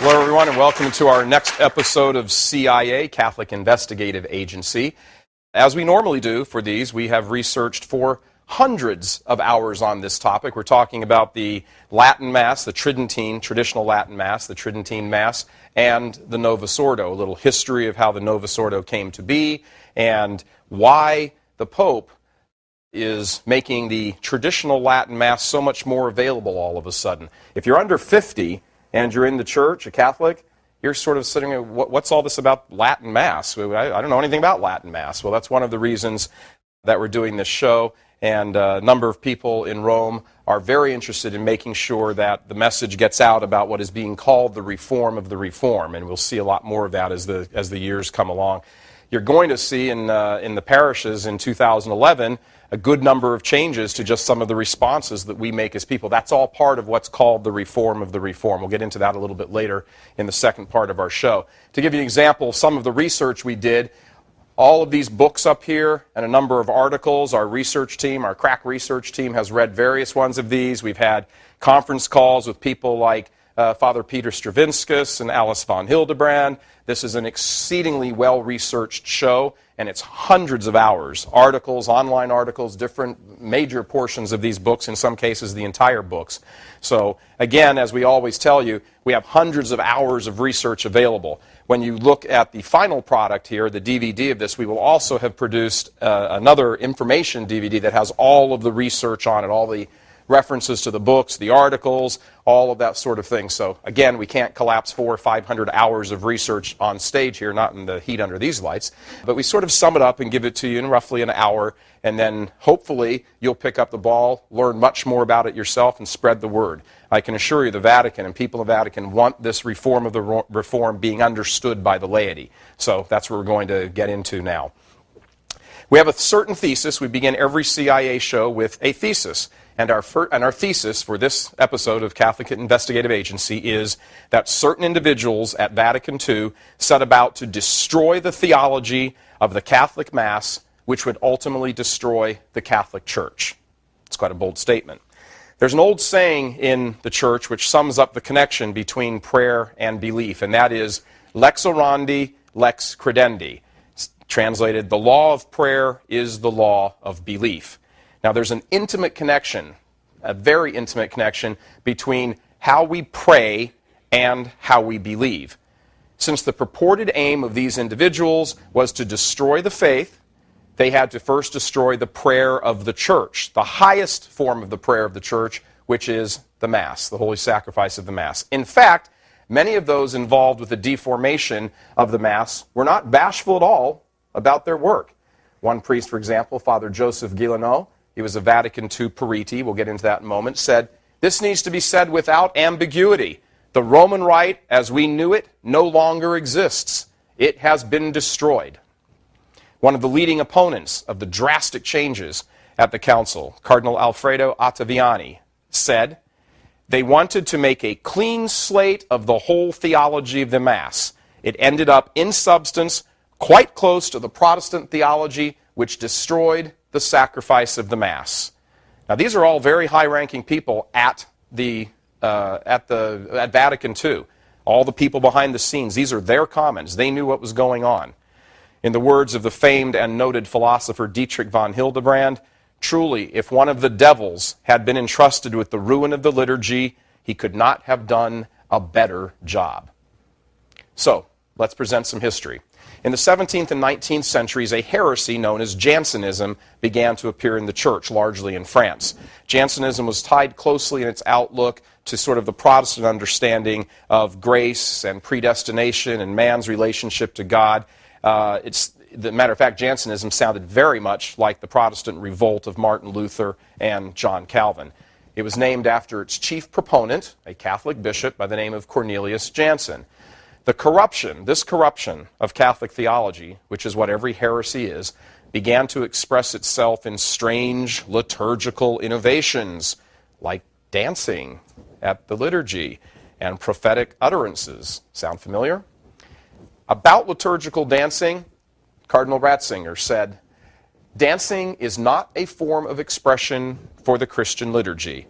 Hello, everyone, and welcome to our next episode of CIA, Catholic Investigative Agency. As we normally do for these, we have researched for hundreds of hours on this topic. We're talking about the Latin Mass, the Tridentine, traditional Latin Mass, the Tridentine Mass, and the Novus Ordo, a little history of how the Novus Ordo came to be, and why the Pope is making the traditional Latin Mass so much more available all of a sudden. If you're under 50 and you're in the church, a Catholic, you're sort of sitting there, what's all this about Latin Mass? I don't know anything about Latin Mass. Well, that's one of the reasons that we're doing this show, and a number of people in Rome are very interested in making sure that the message gets out about what is being called the reform of the reform, and we'll see a lot more of that as the years come along. You're going to see in the parishes in 2011 a good number of changes to just some of the responses that we make as people. That's all part of what's called the reform of the reform. We'll get into that a little bit later in the second part of our show. To give you an example of some of the research we did, all of these books up here and a number of articles, our research team, our crack research team has read various ones of these. We've had conference calls with people like Father Peter Stravinskas and Alice von Hildebrand. This is an exceedingly well-researched show, and it's hundreds of hours, articles, online articles, different major portions of these books, in some cases the entire books. So again, as we always tell you, we have hundreds of hours of research available. When you look at the final product here, the DVD of this, we will also have produced another information DVD that has all of the research on it, all the references to the books, the articles, all of that sort of thing. So again, we can't collapse 400 or 500 hours of research on stage here, not in the heat under these lights, but we sort of sum it up and give it to you in roughly an hour, and then hopefully you'll pick up the ball, learn much more about it yourself, and spread the word. I can assure you the Vatican and people of the Vatican want this reform of the reform being understood by the laity. So that's what we're going to get into now. We have a certain thesis. We begin every CIA show with a thesis. And our thesis for this episode of Catholic Investigative Agency is that certain individuals at Vatican II set about to destroy the theology of the Catholic Mass, which would ultimately destroy the Catholic Church. It's quite a bold statement. There's an old saying in the Church which sums up the connection between prayer and belief, and that is, lex orandi, lex credendi. It's translated, the law of prayer is the law of belief. Now, there's an intimate connection, a very intimate connection, between how we pray and how we believe. Since the purported aim of these individuals was to destroy the faith, they had to first destroy the prayer of the Church, the highest form of the prayer of the Church, which is the Mass, the holy sacrifice of the Mass. In fact, many of those involved with the deformation of the Mass were not bashful at all about their work. One priest, for example, Father Joseph Guilleneau, he was a Vatican II Periti, we'll get into that in a moment, said, "This needs to be said without ambiguity. The Roman Rite, as we knew it, no longer exists. It has been destroyed." One of the leading opponents of the drastic changes at the Council, Cardinal Alfredo Ottaviani, said, "They wanted to make a clean slate of the whole theology of the Mass. It ended up, in substance, quite close to the Protestant theology, which destroyed the sacrifice of the Mass." Now, these are all very high-ranking people at Vatican II. All the people behind the scenes, these are their comments. They knew what was going on. In the words of the famed and noted philosopher Dietrich von Hildebrand, truly, if one of the devils had been entrusted with the ruin of the liturgy, he could not have done a better job. So, let's present some history. In the 17th and 19th centuries, a heresy known as Jansenism began to appear in the Church, largely in France. Jansenism was tied closely in its outlook to sort of the Protestant understanding of grace and predestination and man's relationship to God. The matter of fact, Jansenism sounded very much like the Protestant revolt of Martin Luther and John Calvin. It was named after its chief proponent, a Catholic bishop by the name of Cornelius Jansen. This corruption of Catholic theology, which is what every heresy is, began to express itself in strange liturgical innovations, like dancing at the liturgy and prophetic utterances. Sound familiar? About liturgical dancing, Cardinal Ratzinger said, "Dancing is not a form of expression for the Christian liturgy."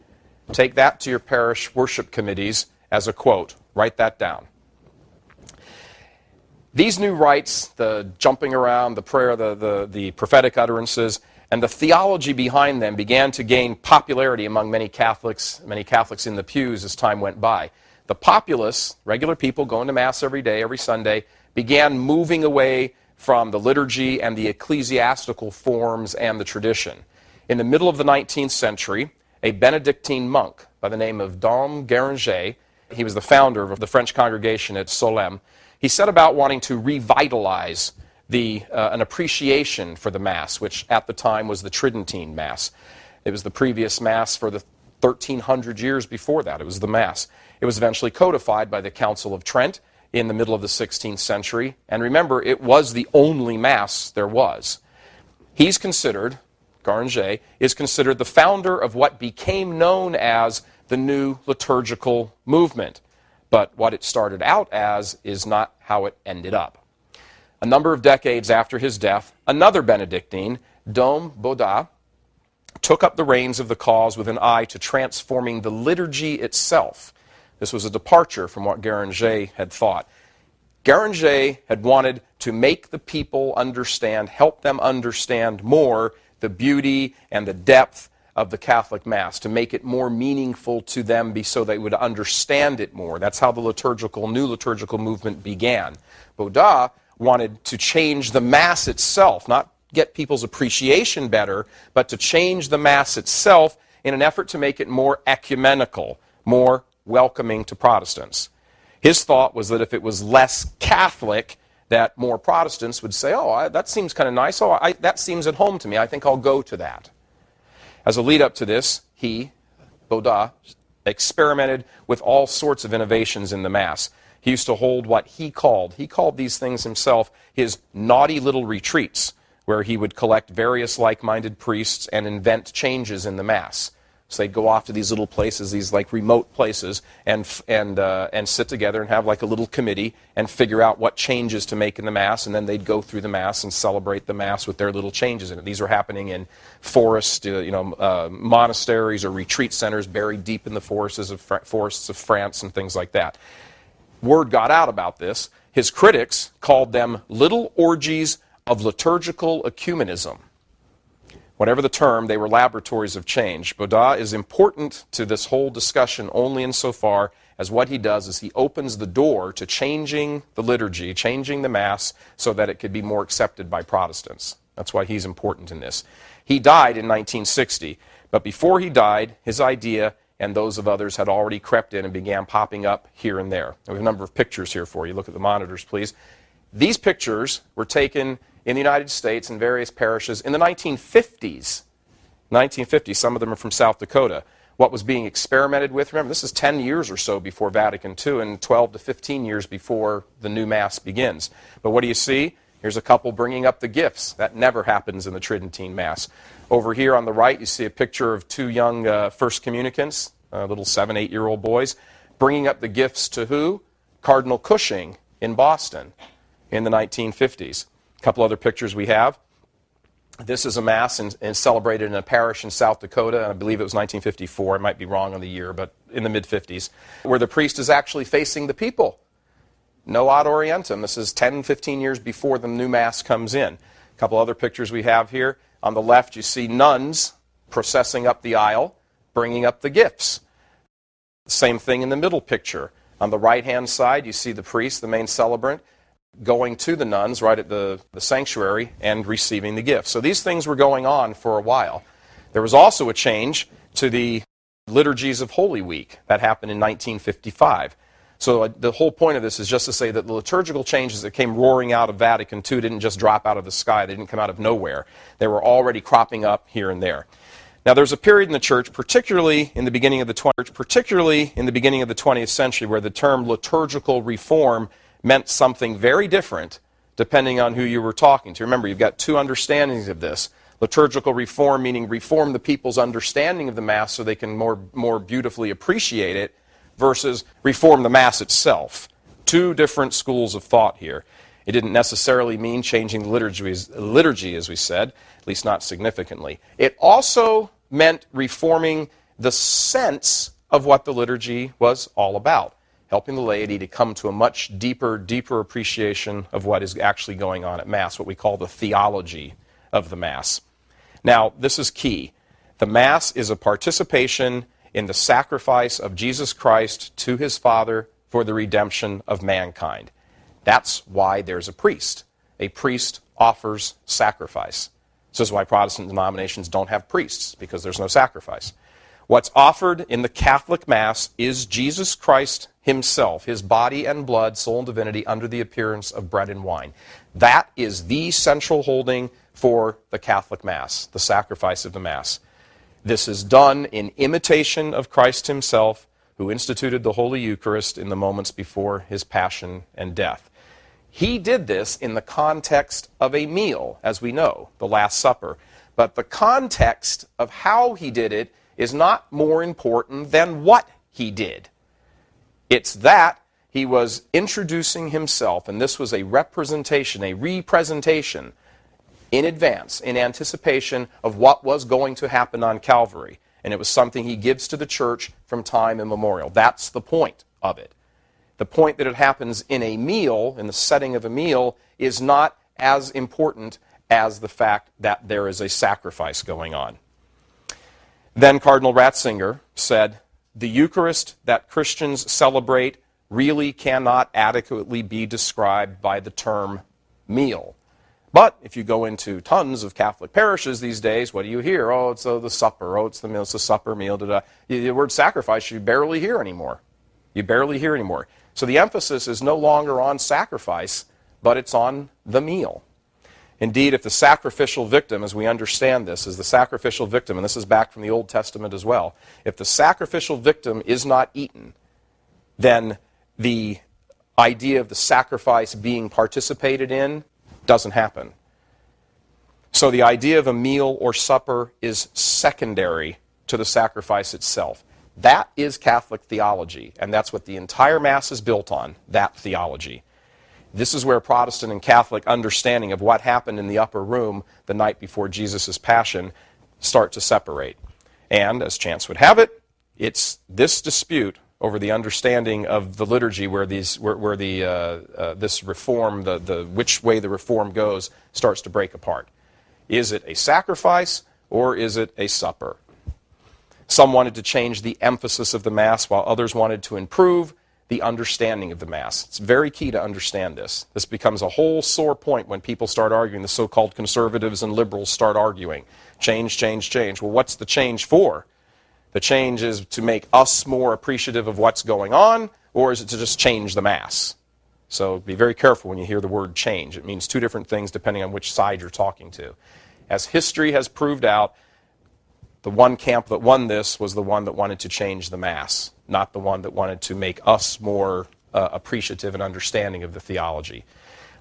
Take that to your parish worship committees as a quote. Write that down. These new rites, the jumping around, the prayer, the prophetic utterances, and the theology behind them began to gain popularity among many Catholics in the pews as time went by. The populace, regular people going to Mass every day, every Sunday, began moving away from the liturgy and the ecclesiastical forms and the tradition. In the middle of the 19th century, a Benedictine monk by the name of Dom Guéranger, he was the founder of the French congregation at Solesmes, he set about wanting to revitalize an appreciation for the Mass, which at the time was the Tridentine Mass. It was the previous Mass for the 1300 years before that. It was the Mass. It was eventually codified by the Council of Trent in the middle of the 16th century. And remember, it was the only Mass there was. He's considered, Guéranger, is considered the founder of what became known as the new liturgical movement. But what it started out as is not how it ended up. A number of decades after his death, another Benedictine, Dom Baudat, took up the reins of the cause with an eye to transforming the liturgy itself. This was a departure from what Guéranger had thought. Guéranger had wanted to make the people understand, help them understand more the beauty and the depth of the Catholic Mass, to make it more meaningful to them so they would understand it more. That's how the new liturgical movement began. Baudat wanted to change the Mass itself, not get people's appreciation better, but to change the Mass itself in an effort to make it more ecumenical, more welcoming to Protestants. His thought was that if it was less Catholic, that more Protestants would say, oh, that seems kind of nice. Oh, that seems at home to me. I think I'll go to that. As a lead-up to this, Baudat, experimented with all sorts of innovations in the Mass. He used to hold what he called these things himself, his naughty little retreats, where he would collect various like-minded priests and invent changes in the Mass. So they'd go off to these little places, these like remote places, and sit together and have like a little committee and figure out what changes to make in the Mass, and then they'd go through the Mass and celebrate the Mass with their little changes in it. These were happening in forests, monasteries or retreat centers buried deep in the forests of France and things like that. Word got out about this. His critics called them little orgies of liturgical ecumenism. Whatever the term, they were laboratories of change. Baudat is important to this whole discussion only insofar as what he does is he opens the door to changing the liturgy, changing the Mass, so that it could be more accepted by Protestants. That's why he's important in this. He died in 1960, but before he died, his idea and those of others had already crept in and began popping up here and there. We have a number of pictures here for you. Look at the monitors, please. These pictures were taken in the United States in various parishes in the 1950s. 1950s, some of them are from South Dakota. What was being experimented with, remember, this is 10 years or so before Vatican II and 12 to 15 years before the new Mass begins. But what do you see? Here's a couple bringing up the gifts. That never happens in the Tridentine Mass. Over here on the right, you see a picture of two young first communicants, little 7, 8-year-old boys, bringing up the gifts to who? Cardinal Cushing in Boston in the 1950s. A couple other pictures we have. This is a Mass and celebrated in a parish in South Dakota, and I believe it was 1954. I might be wrong on the year, but in the mid-50s, where the priest is actually facing the people. No ad orientem. This is 10, 15 years before the new Mass comes in. A couple other pictures we have here. On the left, you see nuns processing up the aisle, bringing up the gifts. Same thing in the middle picture. On the right-hand side, you see the priest, the main celebrant, going to the nuns right at the sanctuary and receiving the gifts. So these things were going on for a while. There was also a change to the liturgies of Holy Week. That happened in 1955. So the whole point of this is just to say that the liturgical changes that came roaring out of Vatican II didn't just drop out of the sky. They didn't come out of nowhere. They were already cropping up here and there. Now, there's a period in the Church, particularly in the beginning of the 20th century, where the term liturgical reform meant something very different depending on who you were talking to. Remember, you've got two understandings of this. Liturgical reform, meaning reform the people's understanding of the Mass so they can more beautifully appreciate it, versus reform the Mass itself. Two different schools of thought here. It didn't necessarily mean changing the liturgy, as we said, at least not significantly. It also meant reforming the sense of what the liturgy was all about. helping the laity to come to a much deeper appreciation of what is actually going on at Mass, what we call the theology of the Mass. Now, this is key. The Mass is a participation in the sacrifice of Jesus Christ to his Father for the redemption of mankind. That's why there's a priest. A priest offers sacrifice. This is why Protestant denominations don't have priests, because there's no sacrifice. What's offered in the Catholic Mass is Jesus Christ himself, his body and blood, soul and divinity, under the appearance of bread and wine. That is the central holding for the Catholic Mass, the sacrifice of the Mass. This is done in imitation of Christ himself, who instituted the Holy Eucharist in the moments before his passion and death. He did this in the context of a meal, as we know, the Last Supper. But the context of how he did it is not more important than what he did. It's that he was introducing himself, and this was a representation, a representation in advance, in anticipation of what was going to happen on Calvary. And it was something he gives to the church from time immemorial. That's the point of it. The point that it happens in a meal, in the setting of a meal, is not as important as the fact that there is a sacrifice going on. Then Cardinal Ratzinger said, the Eucharist that Christians celebrate really cannot adequately be described by the term meal. But if you go into tons of Catholic parishes these days, what do you hear? Oh, it's the supper. Oh, it's the meal. It's the supper meal. The word sacrifice you barely hear anymore. You barely hear anymore. So the emphasis is no longer on sacrifice, but it's on the meal. Indeed, if the sacrificial victim, as we understand this, is the sacrificial victim, and this is back from the Old Testament as well, if the sacrificial victim is not eaten, then the idea of the sacrifice being participated in doesn't happen. So the idea of a meal or supper is secondary to the sacrifice itself. That is Catholic theology, and that's what the entire Mass is built on, that theology. This is where Protestant and Catholic understanding of what happened in the upper room the night before Jesus' Passion start to separate. And, as chance would have it, it's this dispute over the understanding of the liturgy where this reform, which way the reform goes, starts to break apart. Is it a sacrifice or is it a supper? Some wanted to change the emphasis of the Mass, while others wanted to improve the understanding of the Mass. It's very key to understand this. This becomes a whole sore point when people start arguing. The so-called conservatives and liberals start arguing. Change, change, change. Well, what's the change for? The change is to make us more appreciative of what's going on, or is it to just change the Mass? So be very careful when you hear the word change. It means two different things depending on which side you're talking to. As history has proved out, the one camp that won this was the one that wanted to change the Mass, not the one that wanted to make us more appreciative and understanding of the theology.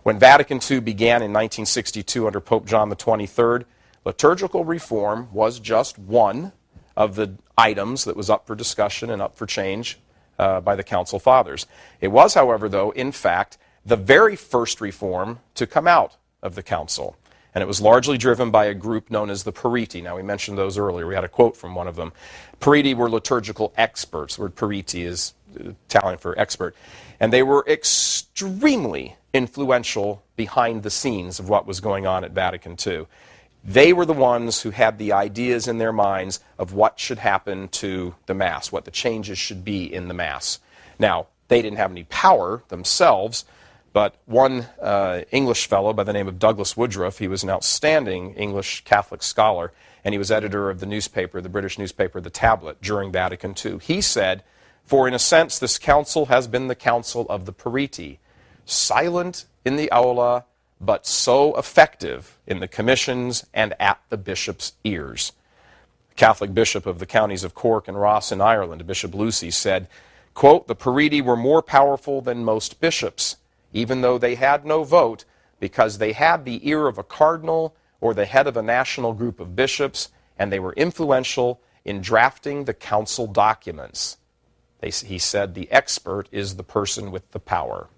When Vatican II began in 1962 under Pope John XXIII, liturgical reform was just one of the items that was up for discussion and up for change by the Council Fathers. It was, however, though, in fact, the very first reform to come out of the Council. And it was largely driven by a group known as the Periti. Now, we mentioned those earlier. We had a quote from one of them. Periti were liturgical experts. The word Periti is Italian for expert. And they were extremely influential behind the scenes of what was going on at Vatican II. They were the ones who had the ideas in their minds of what should happen to the Mass, what the changes should be in the Mass. Now, they didn't have any power themselves, but one English fellow by the name of Douglas Woodruff, he was an outstanding English Catholic scholar, and he was editor of the newspaper, the British newspaper, The Tablet, during Vatican II. He said, "For in a sense, this council has been the council of the Periti, silent in the aula, but so effective in the commissions and at the bishop's ears." The Catholic bishop of the counties of Cork and Ross in Ireland, Bishop Lucy, said, quote, "The Periti were more powerful than most bishops, even though they had no vote, because they had the ear of a cardinal or the head of a national group of bishops, and they were influential in drafting the council documents." He said the expert is the person with the power.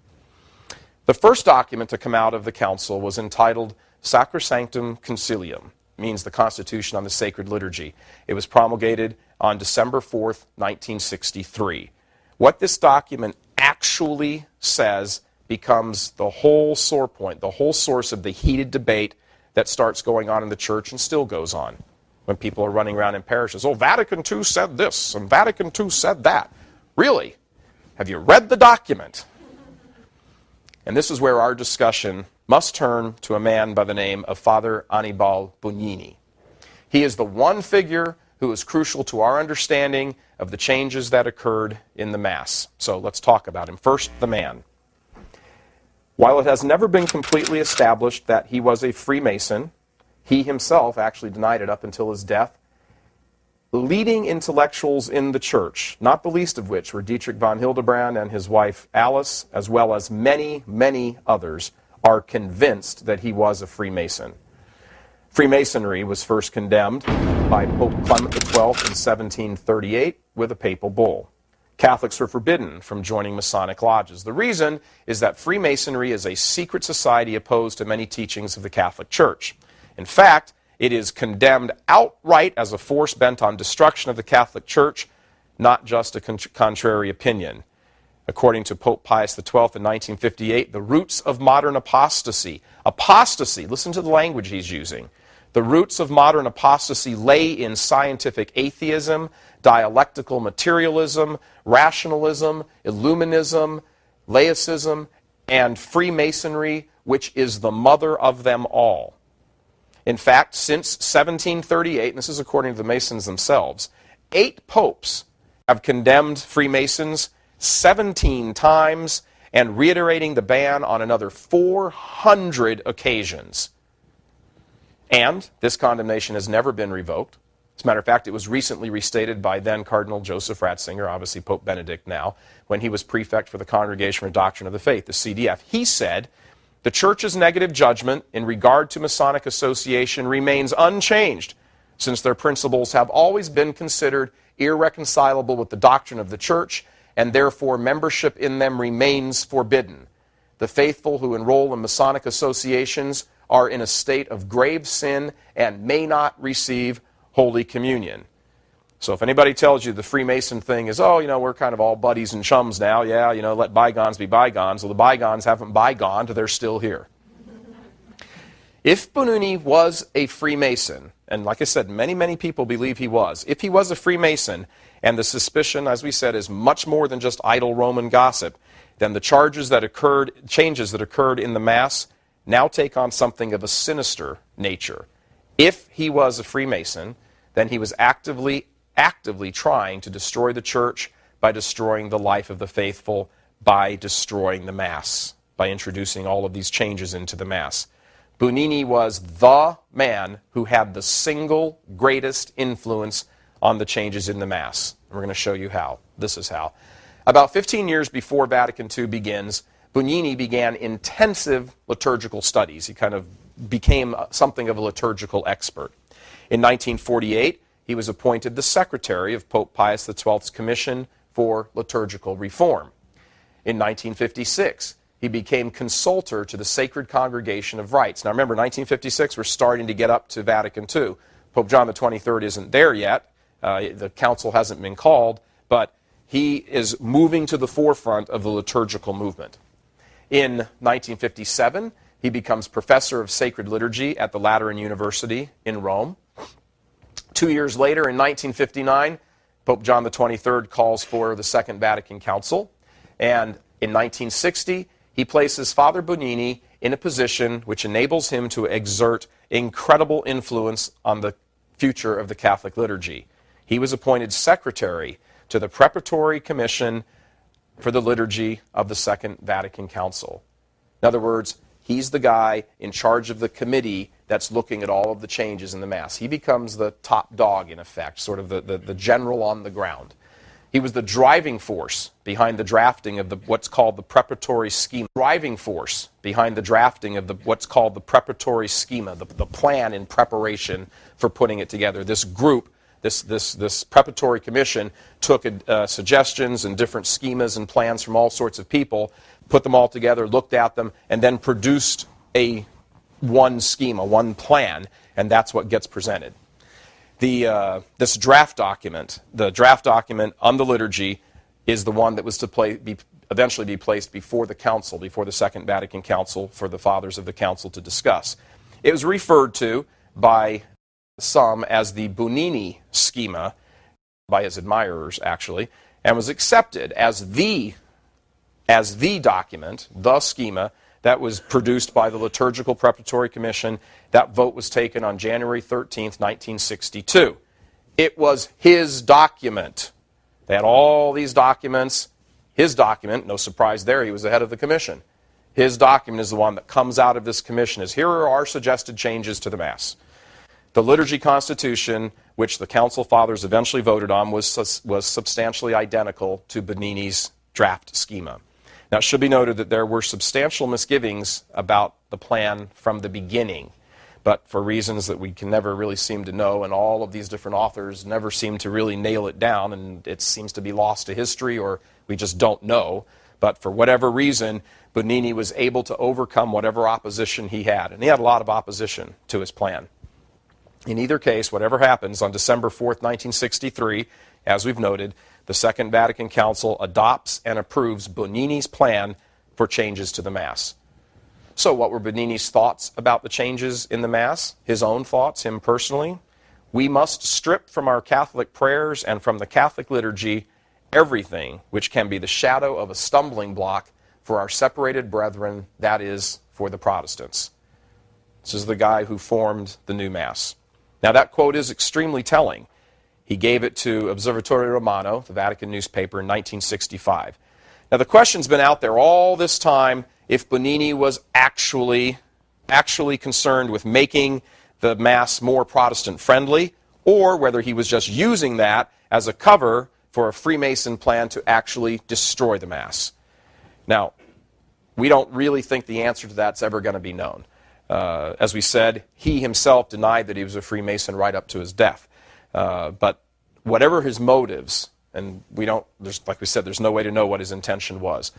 The first document to come out of the council was entitled Sacrosanctum Concilium, means the Constitution on the Sacred Liturgy. It was promulgated on December 4th, 1963. What this document actually says becomes the whole sore point, the whole source of the heated debate that starts going on in the church and still goes on when people are running around in parishes. Oh, Vatican II said this, and Vatican II said that. Really? Have you read the document? And this is where our discussion must turn to a man by the name of Father Annibale Bugnini. He is the one figure who is crucial to our understanding of the changes that occurred in the Mass. So let's talk about him. First, the man. While it has never been completely established that he was a Freemason, he himself actually denied it up until his death. Leading intellectuals in the church, not the least of which were Dietrich von Hildebrand and his wife Alice, as well as many, many others, are convinced that he was a Freemason. Freemasonry was first condemned by Pope Clement XII in 1738 with a papal bull. Catholics are forbidden from joining Masonic lodges. The reason is that Freemasonry is a secret society opposed to many teachings of the Catholic Church. In fact, it is condemned outright as a force bent on destruction of the Catholic Church, not just a contrary opinion. According to Pope Pius XII in 1958, the roots of modern apostasy, listen to the language he's using, the roots of modern apostasy lay in scientific atheism, dialectical materialism, rationalism, Illuminism, laicism, and Freemasonry, which is the mother of them all. In fact, since 1738, and this is according to the Masons themselves, 8 popes have condemned Freemasons 17 times and reiterating the ban on another 400 occasions. And this condemnation has never been revoked. As a matter of fact, it was recently restated by then Cardinal Joseph Ratzinger, obviously Pope Benedict now, when he was prefect for the Congregation for Doctrine of the Faith, the CDF. He said, the Church's negative judgment in regard to Masonic association remains unchanged, since their principles have always been considered irreconcilable with the doctrine of the Church, and therefore membership in them remains forbidden. The faithful who enroll in Masonic associations are in a state of grave sin and may not receive Holy Communion. So if anybody tells you the Freemason thing is, oh, we're kind of all buddies and chums now, yeah, let bygones be bygones. Well, the bygones haven't bygoned, they're still here. If Bugnini was a Freemason, and like I said, many, many people believe he was, if he was a Freemason, and the suspicion, as we said, is much more than just idle Roman gossip, then the changes that occurred in the Mass now take on something of a sinister nature. If he was a Freemason, then he was actively trying to destroy the Church by destroying the life of the faithful, by destroying the Mass, by introducing all of these changes into the Mass. Bugnini was the man who had the single greatest influence on the changes in the Mass. And we're going to show you how. This is how. About 15 years before Vatican II begins, Bugnini began intensive liturgical studies. He kind of became something of a liturgical expert. In 1948, he was appointed the secretary of Pope Pius XII's Commission for Liturgical Reform. In 1956, he became consultor to the Sacred Congregation of Rites. Now remember, 1956, we're starting to get up to Vatican II. Pope John XXIII isn't there yet. The council hasn't been called, but he is moving to the forefront of the liturgical movement. In 1957, he becomes professor of sacred liturgy at the Lateran University in Rome. 2 years later, in 1959, Pope John XXIII calls for the Second Vatican Council. And in 1960, he places Father Bugnini in a position which enables him to exert incredible influence on the future of the Catholic liturgy. He was appointed secretary to the Preparatory Commission for the Liturgy of the Second Vatican Council. In other words, he's the guy in charge of the committee that's looking at all of the changes in the Mass. He becomes the top dog, in effect, sort of the general on the ground. He was the driving force behind the drafting of what's called the preparatory schema. Driving force behind the drafting of what's called the preparatory schema, the plan in preparation for putting it together. This group, this preparatory commission, took suggestions and different schemas and plans from all sorts of people, put them all together, looked at them, and then produced one schema, one plan, and that's what gets presented. This draft document, the draft document on the liturgy, is the one that was to be eventually be placed before the council, before the Second Vatican Council, for the fathers of the council to discuss. It was referred to by some as the Bonini schema, by his admirers actually, and was accepted as the document, the schema, that was produced by the Liturgical Preparatory Commission. That vote was taken on January 13th, 1962. It was his document. They had all these documents. His document, no surprise there, he was the head of the commission. His document is the one that comes out of this commission as, here are our suggested changes to the Mass. The Liturgy Constitution, which the Council Fathers eventually voted on, was substantially identical to Bonini's draft schema. Now, it should be noted that there were substantial misgivings about the plan from the beginning, but for reasons that we can never really seem to know, and all of these different authors never seem to really nail it down, and it seems to be lost to history, or we just don't know. But for whatever reason, Bonini was able to overcome whatever opposition he had, and he had a lot of opposition to his plan. In either case, whatever happens, on December 4th, 1963, as we've noted, the Second Vatican Council adopts and approves Bonini's plan for changes to the Mass. So what were Bonini's thoughts about the changes in the Mass? His own thoughts, him personally? We must strip from our Catholic prayers and from the Catholic liturgy everything which can be the shadow of a stumbling block for our separated brethren, that is, for the Protestants. This is the guy who formed the new Mass. Now that quote is extremely telling. He gave it to Osservatore Romano, the Vatican newspaper, in 1965. Now the question's been out there all this time if Bonini was actually concerned with making the Mass more Protestant-friendly, or whether he was just using that as a cover for a Freemason plan to actually destroy the Mass. Now, we don't really think the answer to that's ever going to be known. As we said, he himself denied that he was a Freemason right up to his death. But whatever his motives, and like we said, there's no way to know what his intention was.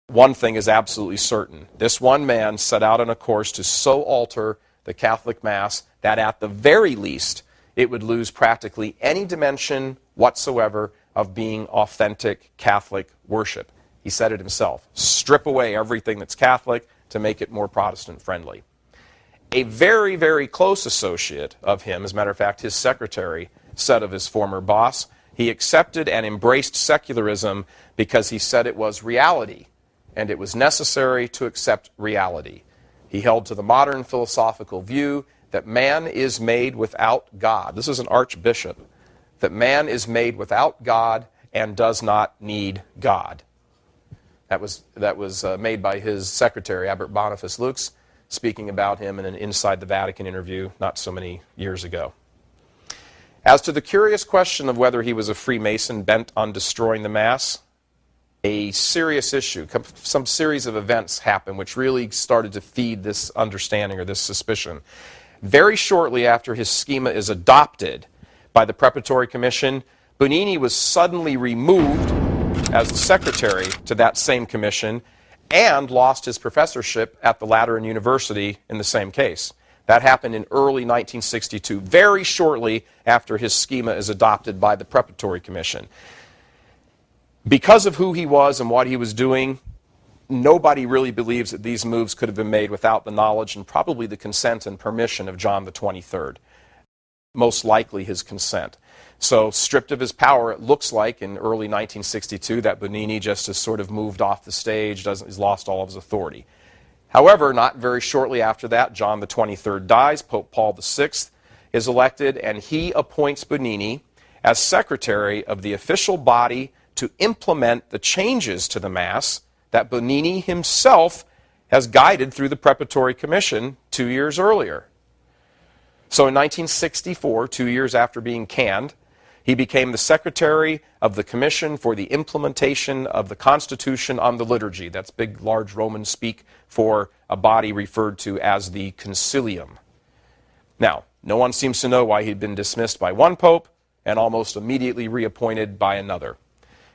One thing is absolutely certain. This one man set out on a course to so alter the Catholic Mass that at the very least it would lose practically any dimension whatsoever of being authentic Catholic worship. He said it himself. Strip away everything that's Catholic to make it more Protestant friendly. A very, very close associate of him, as a matter of fact, his secretary, said of his former boss, he accepted and embraced secularism because he said it was reality, and it was necessary to accept reality. He held to the modern philosophical view that man is made without God. This is an archbishop. That man is made without God and does not need God. That was made by his secretary, Abbot Boniface Lux, speaking about him in an Inside the Vatican interview not so many years ago. As to the curious question of whether he was a Freemason bent on destroying the Mass, a serious issue, some series of events happened which really started to feed this understanding or this suspicion. Very shortly after his schema is adopted by the Preparatory Commission, Bonini was suddenly removed as the secretary to that same commission and lost his professorship at the Lateran University in the same case. That happened in early 1962, very shortly after his schema is adopted by the Preparatory Commission. Because of who he was and what he was doing, nobody really believes that these moves could have been made without the knowledge and probably the consent and permission of John the 23rd. Most likely his consent. So stripped of his power, it looks like in early 1962 that Bonini just has sort of moved off the stage, he's lost all of his authority. However, not very shortly after that, John the 23rd dies, Pope Paul VI is elected, and he appoints Bonini as secretary of the official body to implement the changes to the Mass that Bonini himself has guided through the Preparatory Commission 2 years earlier. So in 1964, 2 years after being canned, he became the secretary of the Commission for the Implementation of the Constitution on the Liturgy. That's big, large Roman speak for a body referred to as the Concilium. Now, no one seems to know why he'd been dismissed by one pope and almost immediately reappointed by another.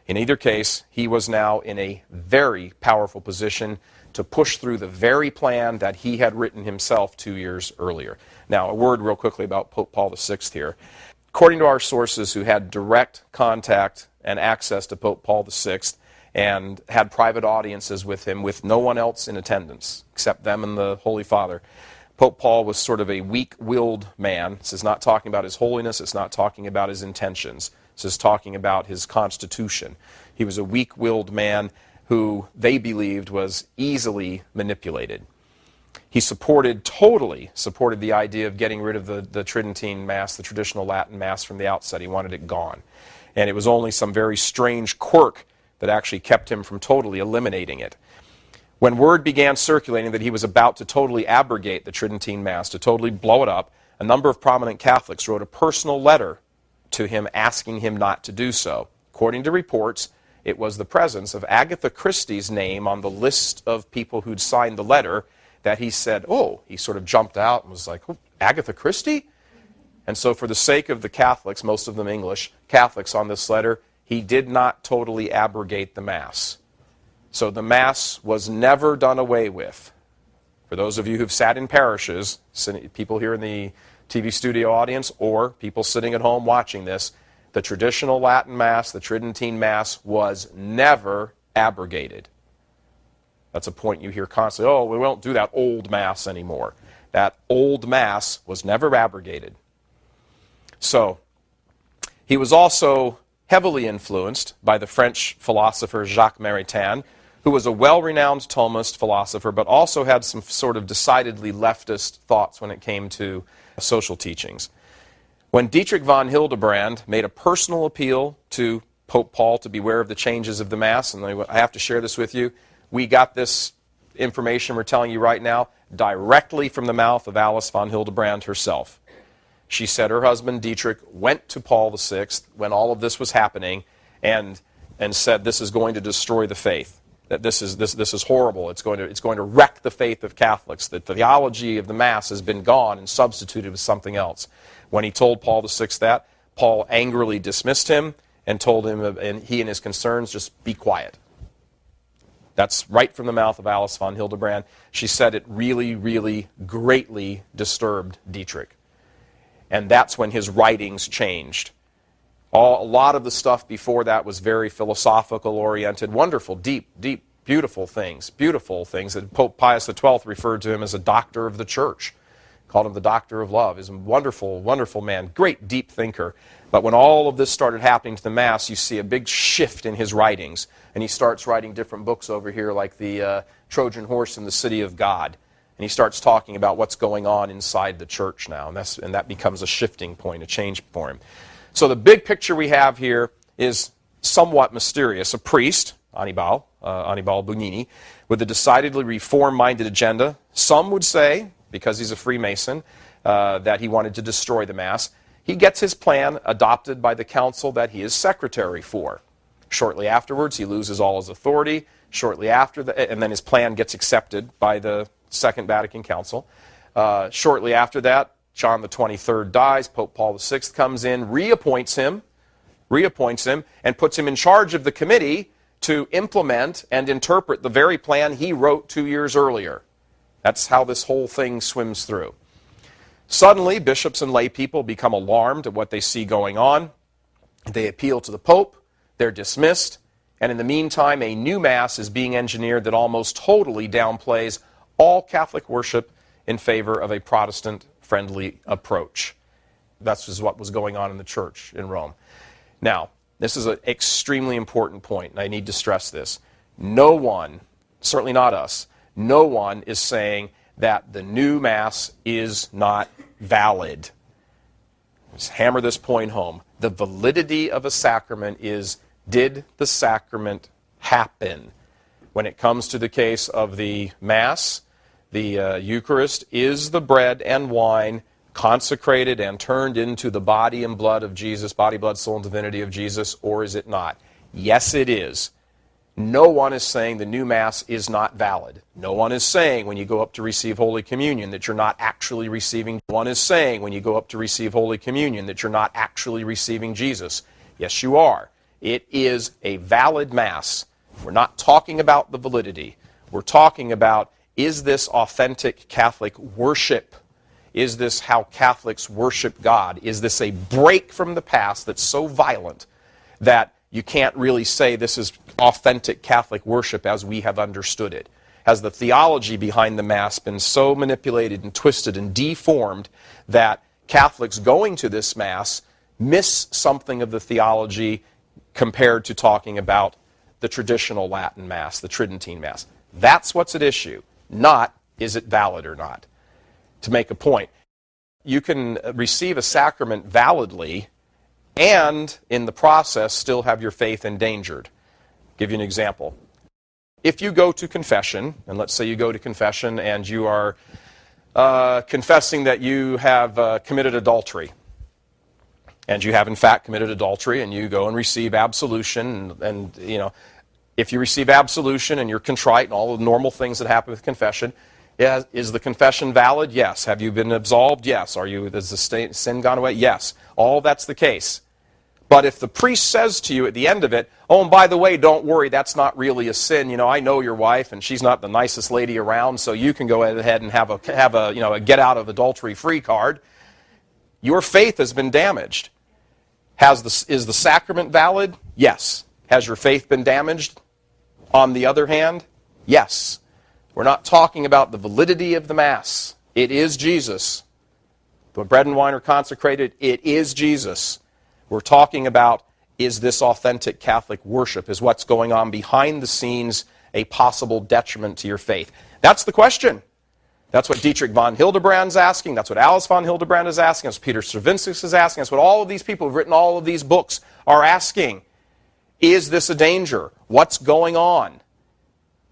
In either case, he was now in a very powerful position to push through the very plan that he had written himself 2 years earlier. Now, a word real quickly about Pope Paul VI here. According to our sources who had direct contact and access to Pope Paul VI, and had private audiences with him with no one else in attendance except them and the Holy Father. Pope Paul was sort of a weak-willed man. This is not talking about his holiness. It's not talking about his intentions. This is talking about his constitution. He was a weak-willed man who they believed was easily manipulated. He totally supported the idea of getting rid of the Tridentine Mass, the traditional Latin Mass, from the outset. He wanted it gone. And it was only some very strange quirk that actually kept him from totally eliminating it. When word began circulating that he was about to totally abrogate the Tridentine Mass, to totally blow it up, a number of prominent Catholics wrote a personal letter to him asking him not to do so. According to reports, it was the presence of Agatha Christie's name on the list of people who'd signed the letter that he said, oh, he sort of jumped out and was like, oh, Agatha Christie? And so for the sake of the Catholics, most of them English Catholics on this letter, he did not totally abrogate the Mass. So the Mass was never done away with. For those of you who've sat in parishes, people here in the TV studio audience, or people sitting at home watching this, the traditional Latin Mass, the Tridentine Mass, was never abrogated. That's a point you hear constantly, oh, we won't do that old Mass anymore. That old Mass was never abrogated. So, he was also heavily influenced by the French philosopher Jacques Maritain, who was a well-renowned Thomist philosopher, but also had some sort of decidedly leftist thoughts when it came to social teachings. When Dietrich von Hildebrand made a personal appeal to Pope Paul to beware of the changes of the Mass, and I have to share this with you, we got this information we're telling you right now directly from the mouth of Alice von Hildebrand herself. She said her husband Dietrich went to Paul VI when all of this was happening and said this is going to destroy the faith. That this is horrible. It's going to wreck the faith of Catholics. That the theology of the Mass has been gone and substituted with something else. When he told Paul VI that, Paul angrily dismissed him and told him, and he and his concerns, just be quiet. That's right from the mouth of Alice von Hildebrand. She said it really, really greatly disturbed Dietrich. And that's when his writings changed. A lot of the stuff before that was very philosophical-oriented, wonderful, deep, beautiful things that Pope Pius XII referred to him as a doctor of the church. Called him the doctor of love. He's a wonderful, wonderful man, great deep thinker. But when all of this started happening to the Mass, you see a big shift in his writings. And he starts writing different books over here like the Trojan Horse and the City of God. And he starts talking about what's going on inside the church now. And that becomes a shifting point, a change for him. So the big picture we have here is somewhat mysterious. A priest, Annibale Bugnini, with a decidedly reform-minded agenda. Some would say, because he's a Freemason, that he wanted to destroy the Mass. He gets his plan adopted by the council that he is secretary for. Shortly afterwards, he loses all his authority. Shortly after that, and then his plan gets accepted by the Second Vatican Council. Shortly after that, John the 23rd dies. Pope Paul VI comes in, reappoints him, and puts him in charge of the committee to implement and interpret the very plan he wrote 2 years earlier. That's how this whole thing swims through. Suddenly, bishops and lay people become alarmed at what they see going on. They appeal to the Pope. They're dismissed. And in the meantime, a new Mass is being engineered that almost totally downplays all Catholic worship in favor of a Protestant-friendly approach. That's what was going on in the church in Rome. Now, this is an extremely important point, and I need to stress this. No one, certainly not us, no one is saying that the new Mass is not valid. Let's hammer this point home. The validity of a sacrament is, did the sacrament happen? When it comes to the case of the Mass, the Eucharist is the bread and wine consecrated and turned into the body and blood of Jesus, body, blood, soul, and divinity of Jesus, or is it not? Yes, it is. No one is saying the new Mass is not valid. No one is saying when you go up to receive Holy Communion that you're not actually receiving. No one is saying when you go up to receive Holy Communion that you're not actually receiving Jesus. Yes, you are. It is a valid Mass. We're not talking about the validity. We're talking about, is this authentic Catholic worship? Is this how Catholics worship God? Is this a break from the past that's so violent that you can't really say this is authentic Catholic worship as we have understood it? Has the theology behind the Mass been so manipulated and twisted and deformed that Catholics going to this Mass miss something of the theology compared to talking about the traditional Latin Mass, the Tridentine Mass? That's what's at issue, not is it valid or not. To make a point, you can receive a sacrament validly and in the process still have your faith endangered. I'll give you an example. If you go to confession, and let's say you go to confession and you are confessing that you have committed adultery, and you have in fact committed adultery, and you go and receive absolution, and you know, if you receive absolution and you're contrite and all the normal things that happen with confession, is the confession valid? Yes. Have you been absolved? Yes. Has the sin gone away? Yes. All that's the case. But if the priest says to you at the end of it, oh, and by the way, don't worry, that's not really a sin. You know, I know your wife, and she's not the nicest lady around, so you can go ahead and have a get out of adultery free card. Your faith has been damaged. Is the sacrament valid? Yes. Has your faith been damaged? On the other hand, yes. We're not talking about the validity of the Mass. It is Jesus. The bread and wine are consecrated. It is Jesus. We're talking about, is this authentic Catholic worship? Is what's going on behind the scenes a possible detriment to your faith? That's the question. That's what Dietrich von Hildebrand's asking. That's what Alice von Hildebrand is asking. That's what Peter Stravinsky is asking. That's what all of these people who've written all of these books are asking. Is this a danger? What's going on?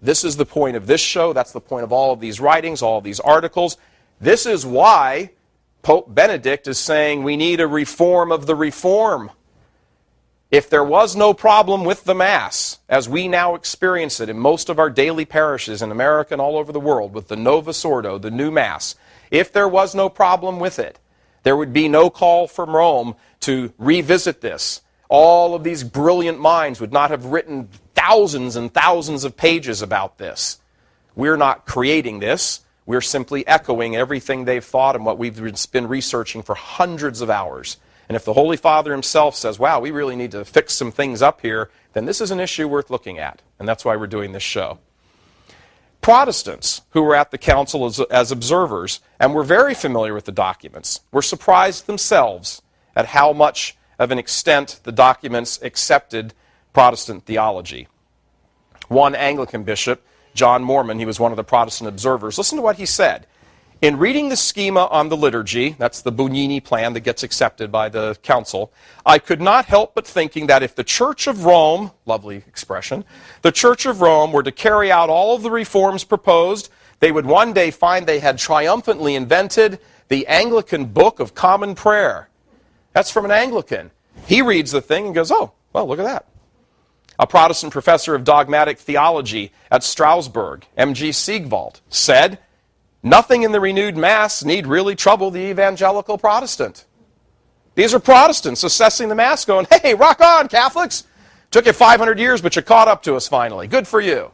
This is the point of this show. That's the point of all of these writings, all of these articles. This is why Pope Benedict is saying we need a reform of the reform. If there was no problem with the Mass, as we now experience it in most of our daily parishes in America and all over the world, with the Novus Ordo, the new Mass, if there was no problem with it, there would be no call from Rome to revisit this. All of these brilliant minds would not have written thousands and thousands of pages about this. We're not creating this. We're simply echoing everything they've thought and what we've been researching for hundreds of hours. And if the Holy Father himself says, wow, we really need to fix some things up here, then this is an issue worth looking at. And that's why we're doing this show. Protestants who were at the council as observers and were very familiar with the documents were surprised themselves at how much of an extent the documents accepted Protestant theology. One Anglican bishop, John Mormon, he was one of the Protestant observers. Listen to what he said. In reading the schema on the liturgy, that's the Bugnini plan that gets accepted by the council, I could not help but thinking that if the Church of Rome, lovely expression, the Church of Rome were to carry out all of the reforms proposed, they would one day find they had triumphantly invented the Anglican Book of Common Prayer. That's from an Anglican. He reads the thing and goes, oh, well, look at that. A Protestant professor of dogmatic theology at Strasbourg, M.G. Siegwald, said, nothing in the renewed Mass need really trouble the evangelical Protestant. These are Protestants assessing the Mass going, hey, rock on, Catholics. Took you 500 years, but you caught up to us finally. Good for you.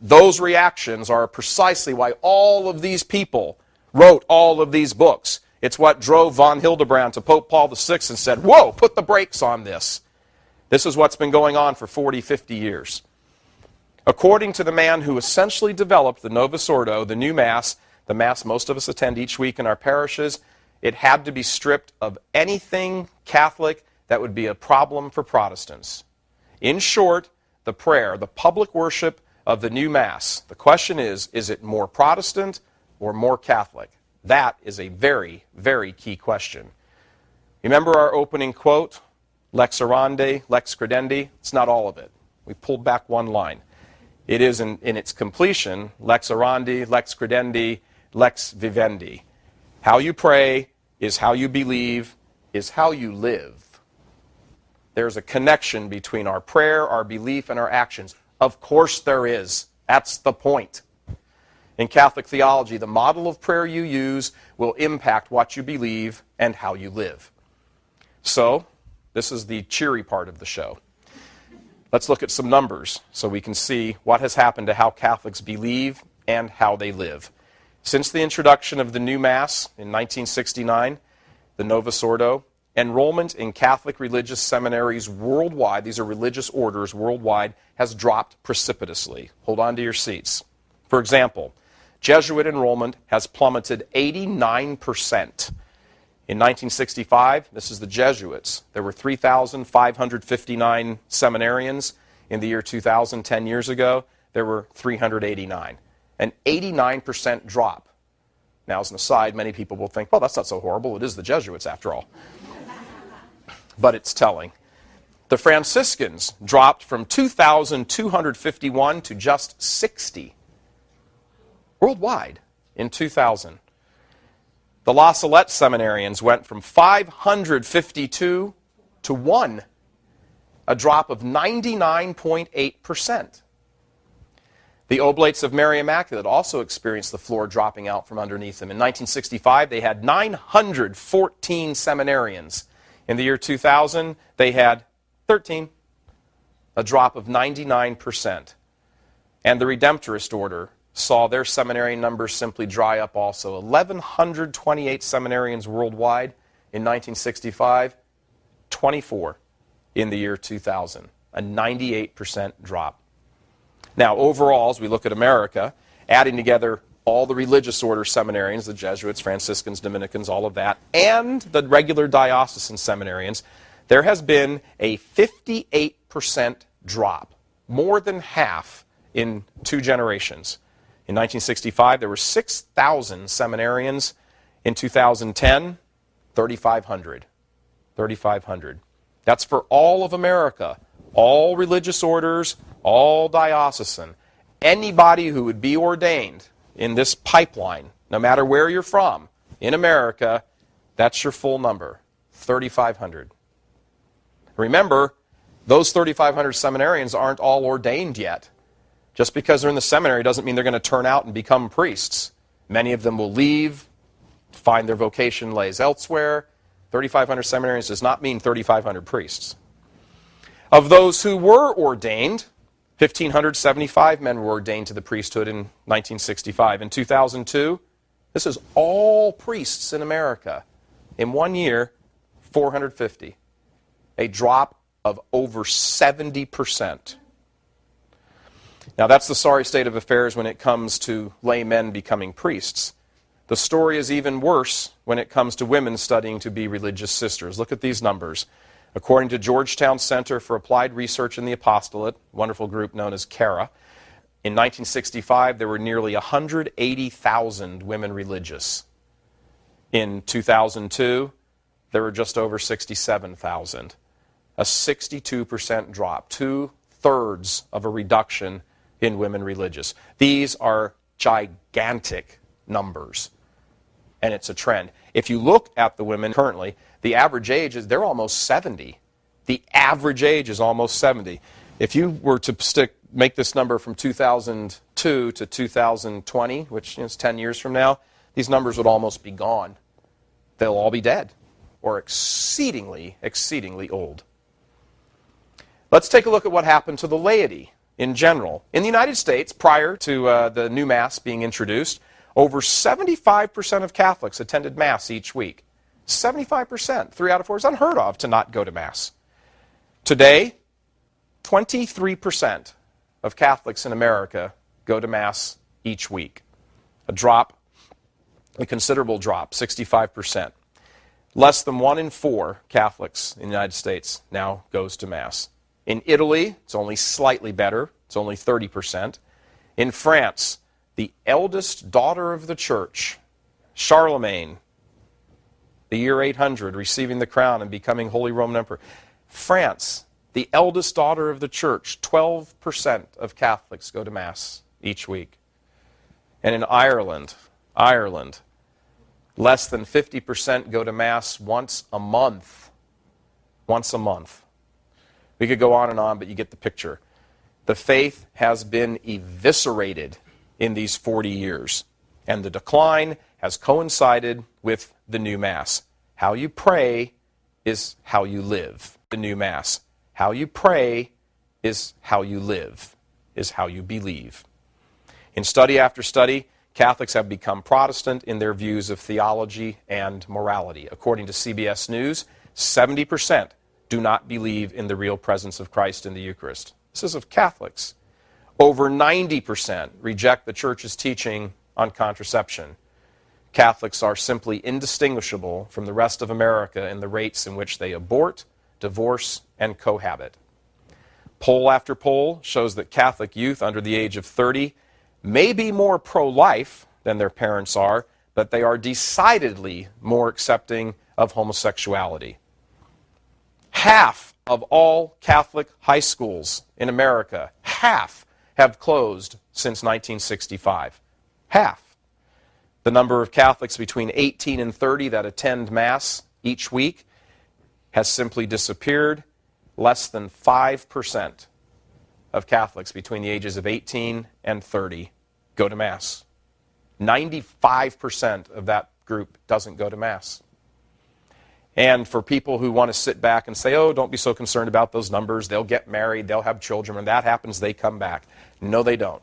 Those reactions are precisely why all of these people wrote all of these books. It's what drove von Hildebrand to Pope Paul VI and said, whoa, put the brakes on this. This is what's been going on for 40, 50 years. According to the man who essentially developed the Novus Ordo, the new Mass, the Mass most of us attend each week in our parishes, it had to be stripped of anything Catholic that would be a problem for Protestants. In short, the prayer, the public worship of the new Mass, the question is it more Protestant or more Catholic? That is a very, very key question. Remember our opening quote? Lex orandi, lex credendi. It's not all of it. We pulled back one line. It is in its completion, lex orandi, lex credendi, lex vivendi. How you pray is how you believe, is how you live. There's a connection between our prayer, our belief, and our actions. Of course there is. That's the point. In Catholic theology, the model of prayer you use will impact what you believe and how you live. So, this is the cheery part of the show. Let's look at some numbers so we can see what has happened to how Catholics believe and how they live. Since the introduction of the new Mass in 1969, the Novus Ordo, enrollment in Catholic religious seminaries worldwide, these are religious orders worldwide, has dropped precipitously. Hold on to your seats. For example, Jesuit enrollment has plummeted 89%. In 1965, this is the Jesuits, there were 3,559 seminarians. In the year 2000, 10 years ago, there were 389. An 89% drop. Now, as an aside, many people will think, well, that's not so horrible. It is the Jesuits, after all. But it's telling. The Franciscans dropped from 2,251 to just 60 worldwide in 2000. The La Salette seminarians went from 552 to 1, a drop of 99.8%. The Oblates of Mary Immaculate also experienced the floor dropping out from underneath them. In 1965, they had 914 seminarians. In the year 2000, they had 13, a drop of 99%. And the Redemptorist order saw their seminary numbers simply dry up also. 1,128 seminarians worldwide in 1965, 24 in the year 2000, a 98% drop. Now, overall, as we look at America, adding together all the religious order seminarians, the Jesuits, Franciscans, Dominicans, all of that, and the regular diocesan seminarians, there has been a 58% drop, more than half in 2 generations. In 1965, there were 6,000 seminarians. In 2010, 3,500. 3,500. That's for all of America, all religious orders, all diocesan. Anybody who would be ordained in this pipeline, no matter where you're from, in America, that's your full number, 3,500. Remember, those 3,500 seminarians aren't all ordained yet. Just because they're in the seminary doesn't mean they're going to turn out and become priests. Many of them will leave, find their vocation lays elsewhere. 3,500 seminarians does not mean 3,500 priests. Of those who were ordained, 1,575 men were ordained to the priesthood in 1965. In 2002, this is all priests in America. In 1 year, 450. A drop of over 70%. Now, that's the sorry state of affairs when it comes to laymen becoming priests. The story is even worse when it comes to women studying to be religious sisters. Look at these numbers. According to Georgetown Center for Applied Research in the Apostolate, a wonderful group known as CARA, in 1965 there were nearly 180,000 women religious. In 2002, there were just over 67,000. A 62% drop, 2/3 of a reduction in women religious. These are gigantic numbers, and it's a trend. If you look at the women currently, the average age is, they're almost 70. The average age is almost 70. If you were to make this number from 2002 to 2020, which is 10 years from now, these numbers would almost be gone. They'll all be dead or exceedingly, exceedingly old. Let's take a look at what happened to the laity in general. In the United States, prior to the new Mass being introduced, over 75% of Catholics attended Mass each week. 75%, 3 out of 4, is unheard of to not go to Mass. Today, 23% of Catholics in America go to Mass each week. A drop, a considerable drop, 65%. Less than 1 in 4 Catholics in the United States now goes to Mass. In Italy, it's only slightly better. It's only 30%. In France, the eldest daughter of the church, Charlemagne, the year 800, receiving the crown and becoming Holy Roman Emperor. France, the eldest daughter of the church, 12% of Catholics go to Mass each week. And in Ireland, less than 50% go to Mass once a month. Once a month. We could go on, but you get the picture. The faith has been eviscerated in these 40 years, and the decline has coincided with the new Mass. How you pray is how you live. The new Mass. How you pray is how you live, is how you believe. In study after study, Catholics have become Protestant in their views of theology and morality. According to CBS News, 70% do not believe in the real presence of Christ in the Eucharist. This is of Catholics. Over 90% reject the Church's teaching on contraception. Catholics are simply indistinguishable from the rest of America in the rates in which they abort, divorce, and cohabit. Poll after poll shows that Catholic youth under the age of 30 may be more pro-life than their parents are, but they are decidedly more accepting of homosexuality. Half of all Catholic high schools in America, half have closed since 1965. Half. The number of Catholics between 18 and 30 that attend Mass each week has simply disappeared. Less than 5% of Catholics between the ages of 18 and 30 go to Mass. 95% of that group doesn't go to Mass. And for people who want to sit back and say, oh, don't be so concerned about those numbers, they'll get married, they'll have children, when that happens, they come back. No, they don't.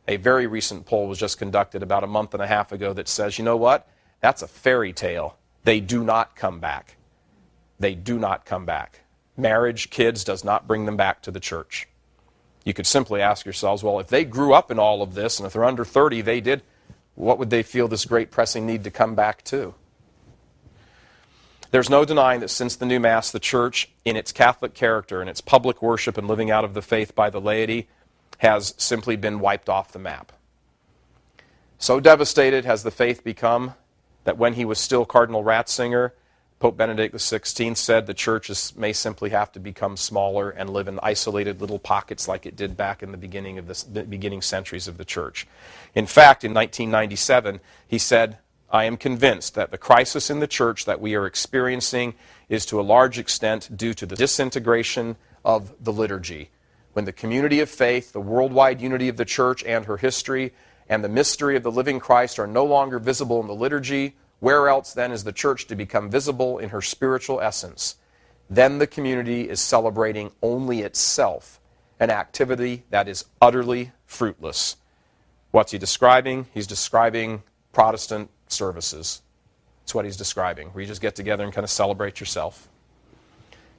A very recent poll was just conducted about a month and a half ago that says, you know what? That's a fairy tale. They do not come back. They do not come back. Marriage, kids, does not bring them back to the church. You could simply ask yourselves, well, if they grew up in all of this, and if they're under 30, they did, what would they feel this great pressing need to come back to? There's no denying that since the new Mass, the Church, in its Catholic character, in its public worship and living out of the faith by the laity, has simply been wiped off the map. So devastated has the faith become that when he was still Cardinal Ratzinger, Pope Benedict XVI said the church may simply have to become smaller and live in isolated little pockets like it did back in the beginning centuries of the church. In fact, in 1997, he said, I am convinced that the crisis in the church that we are experiencing is to a large extent due to the disintegration of the liturgy. When the community of faith, the worldwide unity of the church and her history, and the mystery of the living Christ are no longer visible in the liturgy, where else then is the church to become visible in her spiritual essence? Then the community is celebrating only itself, an activity that is utterly fruitless. What's he describing? He's describing Protestant services. That's what he's describing, where you just get together and kind of celebrate yourself.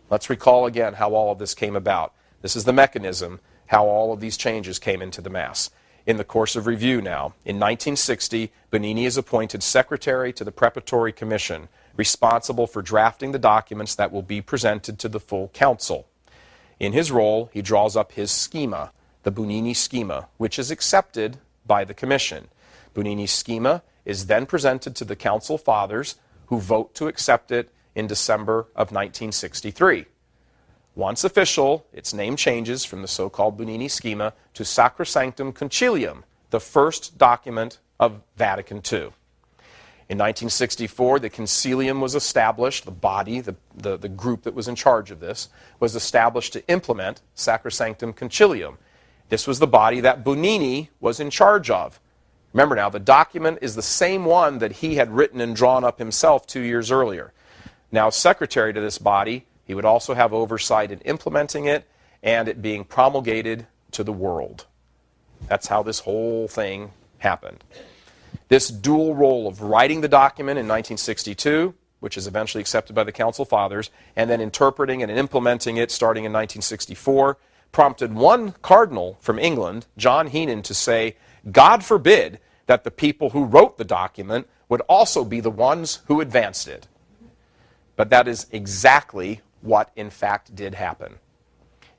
Let's recall again how all of this came about. This is the mechanism, how all of these changes came into the Mass. In the course of review now, in 1960, Bonini is appointed secretary to the Preparatory Commission, responsible for drafting the documents that will be presented to the full council. In his role, he draws up his schema, the Bonini schema, which is accepted by the Commission. Bonini's schema is then presented to the Council Fathers, who vote to accept it in December of 1963. Once official, its name changes from the so-called Bonini schema to Sacrosanctum Concilium, the first document of Vatican II. In 1964, the Concilium was established, the body, the group that was in charge of this, was established to implement Sacrosanctum Concilium. This was the body that Bonini was in charge of. Remember now, the document is the same one that he had written and drawn up himself 2 years earlier. Now, secretary to this body, he would also have oversight in implementing it and it being promulgated to the world. That's how this whole thing happened. This dual role of writing the document in 1962, which is eventually accepted by the Council Fathers, and then interpreting and implementing it starting in 1964, prompted one cardinal from England, John Heenan, to say, God forbid that the people who wrote the document would also be the ones who advanced it. But that is exactly what in fact did happen.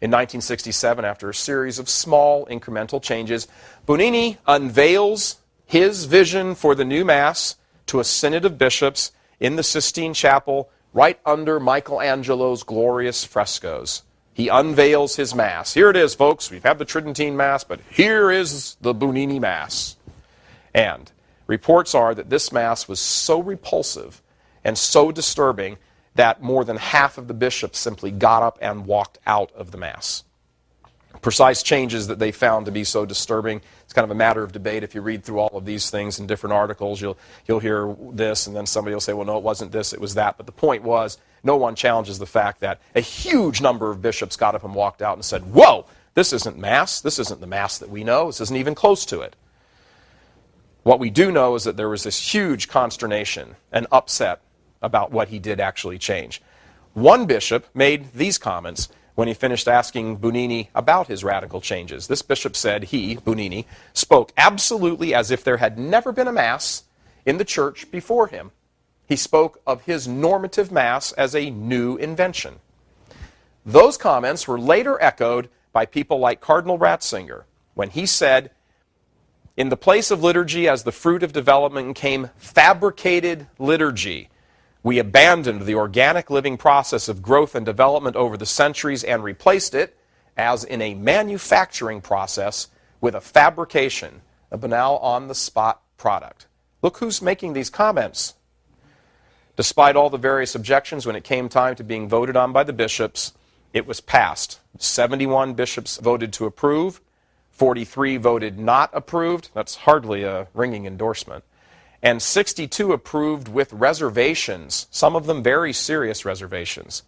In 1967, after a series of small incremental changes, Bonini unveils his vision for the new Mass to a synod of bishops in the Sistine Chapel right under Michelangelo's glorious frescoes. He unveils his Mass. Here it is, folks. We've had the Tridentine Mass, but here is the Bonini Mass. And reports are that this Mass was so repulsive and so disturbing that more than half of the bishops simply got up and walked out of the Mass. Precise changes that they found to be so disturbing, it's kind of a matter of debate. If you read through all of these things in different articles, you'll hear this, and then somebody will say, well, no, it wasn't this, it was that. But the point was, no one challenges the fact that a huge number of bishops got up and walked out and said, whoa, this isn't Mass, this isn't the Mass that we know, this isn't even close to it. What we do know is that there was this huge consternation and upset about what he did actually change. One bishop made these comments when he finished asking Bugnini about his radical changes. This bishop said he, Bugnini, spoke absolutely as if there had never been a Mass in the church before him. He spoke of his normative Mass as a new invention. Those comments were later echoed by people like Cardinal Ratzinger when he said, "In the place of liturgy as the fruit of development came fabricated liturgy. We abandoned the organic living process of growth and development over the centuries and replaced it, as in a manufacturing process, with a fabrication, a banal on-the-spot product." Look who's making these comments. Despite all the various objections, when it came time to being voted on by the bishops, it was passed. 71 bishops voted to approve, 43 voted not approved. That's hardly a ringing endorsement. And 62 approved with reservations, some of them very serious reservations.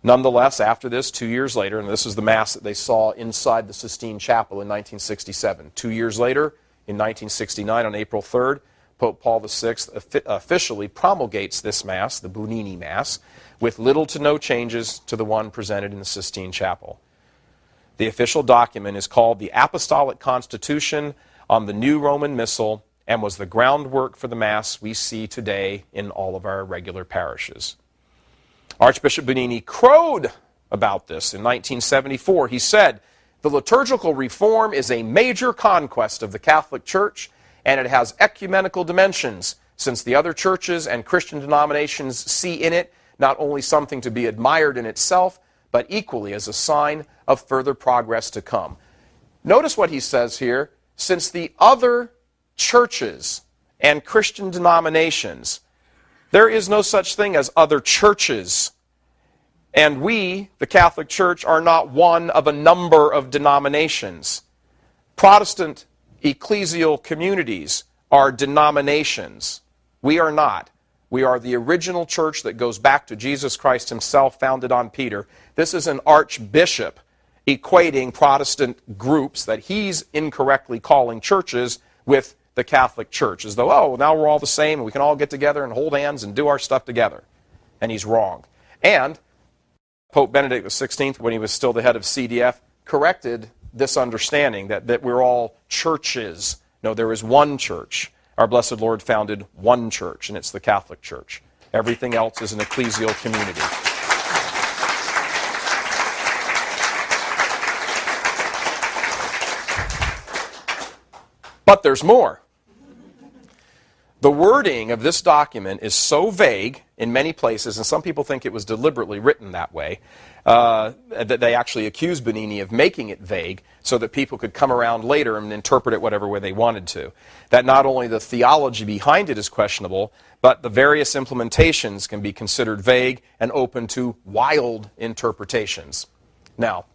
Nonetheless, after this, 2 years later, and this is the Mass that they saw inside the Sistine Chapel in 1967. 2 years later, in 1969, on April 3rd, Pope Paul VI officially promulgates this Mass, the Bugnini Mass, with little to no changes to the one presented in the Sistine Chapel. The official document is called the Apostolic Constitution on the New Roman Missal and was the groundwork for the Mass we see today in all of our regular parishes. Archbishop Bugnini crowed about this in 1974. He said, "The liturgical reform is a major conquest of the Catholic Church, and it has ecumenical dimensions, since the other churches and Christian denominations see in it not only something to be admired in itself, but equally as a sign of further progress to come." Notice what he says here, since the other churches and Christian denominations. There is no such thing as other churches. And we, the Catholic Church, are not one of a number of denominations. Protestant ecclesial communities are denominations. We are not. We are the original church that goes back to Jesus Christ himself, founded on Peter. This is an archbishop equating Protestant groups that he's incorrectly calling churches with the Catholic Church, as though, oh, now we're all the same, and we can all get together and hold hands and do our stuff together. And he's wrong. And Pope Benedict XVI, when he was still the head of CDF, corrected this understanding that we're all churches. No, there is one church. Our Blessed Lord founded one church, and it's the Catholic Church. Everything else is an ecclesial community. But there's more. The wording of this document is so vague in many places, and some people think it was deliberately written that way, that they actually accuse Bugnini of making it vague so that people could come around later and interpret it whatever way they wanted to. That not only the theology behind it is questionable, but the various implementations can be considered vague and open to wild interpretations. Now,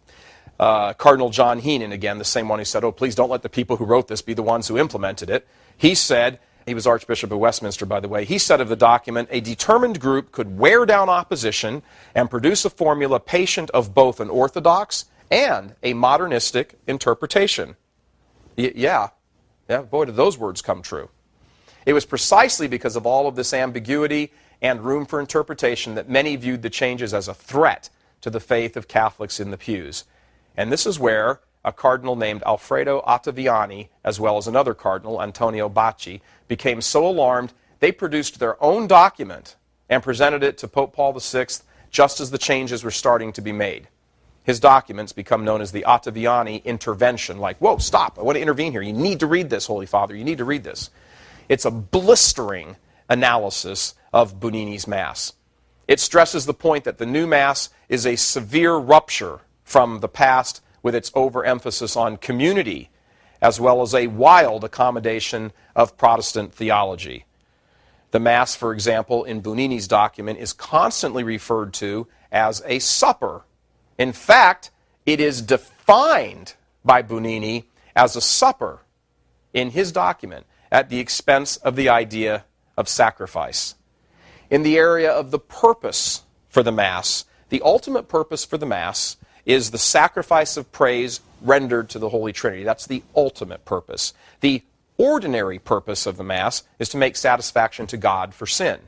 Cardinal John Heenan, again, the same one who said, oh, please don't let the people who wrote this be the ones who implemented it. He said, he was Archbishop of Westminster, by the way, he said of the document, a determined group could wear down opposition and produce a formula patient of both an orthodox and a modernistic interpretation. Yeah, boy, did those words come true. It was precisely because of all of this ambiguity and room for interpretation that many viewed the changes as a threat to the faith of Catholics in the pews. And this is where a cardinal named Alfredo Ottaviani, as well as another cardinal, Antonio Bacci, became so alarmed they produced their own document and presented it to Pope Paul VI just as the changes were starting to be made. His documents become known as the Ottaviani intervention, like, whoa, stop, I want to intervene here. You need to read this, Holy Father, you need to read this. It's a blistering analysis of Bugnini's Mass. It stresses the point that the new Mass is a severe rupture from the past with its overemphasis on community, as well as a wild accommodation of Protestant theology. The Mass, for example, in Bugnini's document is constantly referred to as a supper. In fact, it is defined by Bugnini as a supper in his document at the expense of the idea of sacrifice. In the area of the purpose for the Mass, the ultimate purpose for the Mass is the sacrifice of praise rendered to the Holy Trinity. That's the ultimate purpose. The ordinary purpose of the Mass is to make satisfaction to God for sin.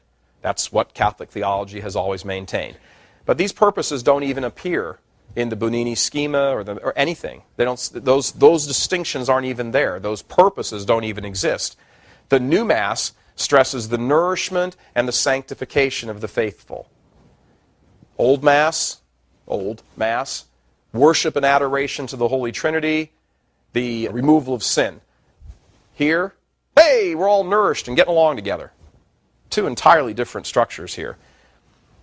That's what Catholic theology has always maintained. But these purposes don't even appear in the Bonini schema or anything. They don't. Those distinctions aren't even there. Those purposes don't even exist. The new Mass stresses the nourishment and the sanctification of the faithful. Old Mass, worship and adoration to the Holy Trinity, the removal of sin. Here, hey, we're all nourished and getting along together. Two entirely different structures here.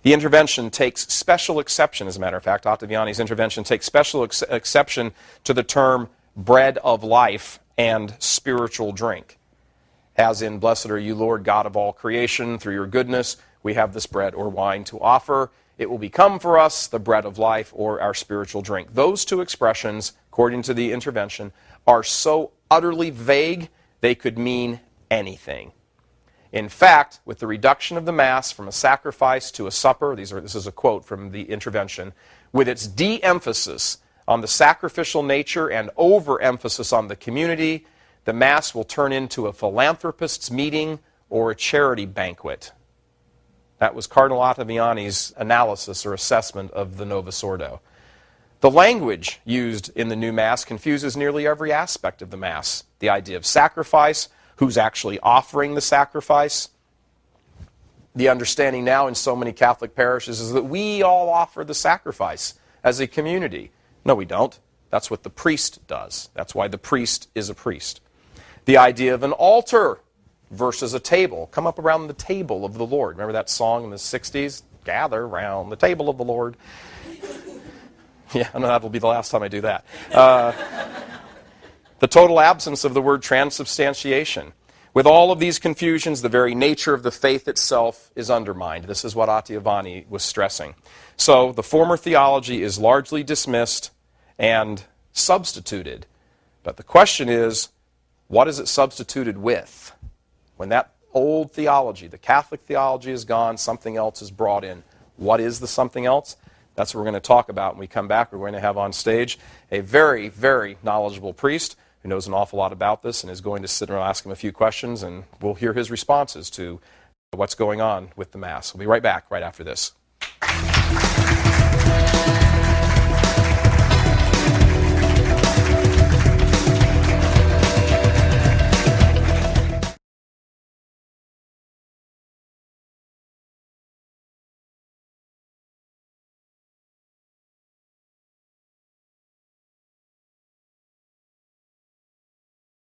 The intervention takes special exception, as a matter of fact, Ottaviani's intervention takes special exception to the term bread of life and spiritual drink. As in, blessed are you, Lord, God of all creation, through your goodness, we have this bread or wine to offer. It will become for us the bread of life or our spiritual drink. Those two expressions, according to the intervention, are so utterly vague, they could mean anything. In fact, with the reduction of the Mass from a sacrifice to a supper, this is a quote from the intervention, with its de-emphasis on the sacrificial nature and overemphasis on the community, the Mass will turn into a philanthropist's meeting or a charity banquet. That was Cardinal Ottaviani's analysis or assessment of the Novus Ordo. The language used in the new Mass confuses nearly every aspect of the Mass. The idea of sacrifice, who's actually offering the sacrifice. The understanding now in so many Catholic parishes is that we all offer the sacrifice as a community. No, we don't. That's what the priest does. That's why the priest is a priest. The idea of an altar versus a table. Come up around the table of the Lord. Remember that song in the 60s? Gather round the table of the Lord. Yeah, I know that'll be the last time I do that. The total absence of the word transubstantiation. With all of these confusions, the very nature of the faith itself is undermined. This is what Ottaviani was stressing. So the former theology is largely dismissed and substituted. But the question is, what is it substituted with? When that old theology, the Catholic theology, is gone, something else is brought in. What is the something else? That's what we're going to talk about when we come back. We're going to have on stage a very, very knowledgeable priest who knows an awful lot about this and is going to sit and ask him a few questions, and we'll hear his responses to what's going on with the Mass. We'll be right back right after this.